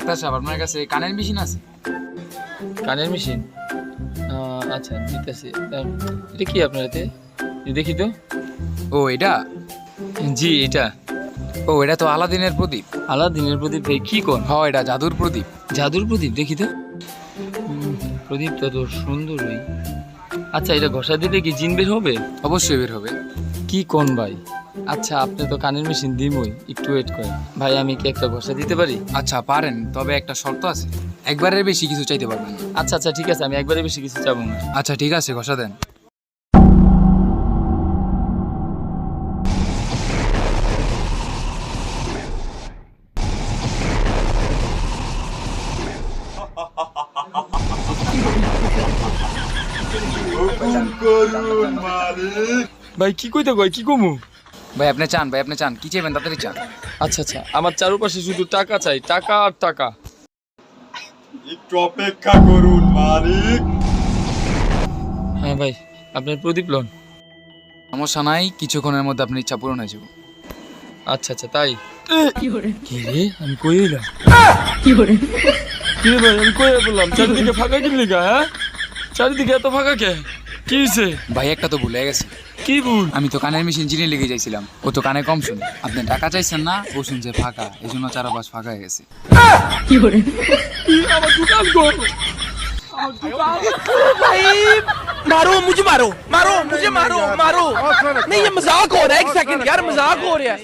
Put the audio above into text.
Doctor সাহেব আপনার কাছে কানের মেশিন আছে? কানের মেশিন? আচ্ছা নিতেছি। এটা কি আপনার হাতে? দেখি তো। ও এটা? জি এটা। ও এটা তো আলাদিনের প্রদীপ। আলাদিনের প্রদীপ ভাই? কি কোন? হ এটা জাদুর প্রদীপ। জাদুর প্রদীপ? দেখি তো। প্রদীপটা তো সুন্দরই। আচ্ছা এটা ঘষা দিলে কি জিন বের হবে? অবশ্যই বের হবে। কি কোন ভাই? আচ্ছা আপনি তো কানের মেশিন দিমই, একটু ওয়েট করেন ভাই। আমি কি একটা ঘষা দিতে পারি? আচ্ছা পারেন, তবে একটা শর্ত আছে, একবারের বেশি কিছু চাইতে পারবেন না। আচ্ছা আচ্ছা ঠিক আছে, আমি একবারে বেশি কিছু চাবো না। আচ্ছা ঠিক আছে, ঘষা দেন। ভাই কি কইতে কয়, কি কমু? ভাই আপনি চান, ভাই আপনি চান, কি চাইবেন তাড়াতাড়ি চান। আচ্ছা আচ্ছা, আমার চারপাশে শুধু টাকা চাই, টাকা আর টাকা। একটু অপেক্ষা করুন মালিক। হ্যাঁ ভাই, আপনার প্রদীপ লোন। সমস্যা নাই, কিছুক্ষণের মধ্যে আপনার ইচ্ছা পূরণ হয়ে যাবে। আচ্ছা আচ্ছা তাই? কি রে আমি কই এলাম? কি রে ভাই আমি কই বললাম? চারিদিকে ফাঁকা কি লিগা? হ্যাঁ চারিদিকে এত ফাঁকা কে? কি হয়েছে ভাই একটা তো ভুলে গেছে। কি ভুল? আমি তো কানের মেশিন জিনে লেগে যাইছিলাম, ও তো কানে কম শুনে। আপনি টাকা চাইছেন না, ও শুনছে ফাঁকা, এই জন্য চারপাশ ফাঁকা হয়ে গেছে। আমার দোকান কর। मारो मुझे मारो मारो मुझे मारो मारो नहीं ये मजाक हो रहा है एक सेकंड यार मजाक हो रहा है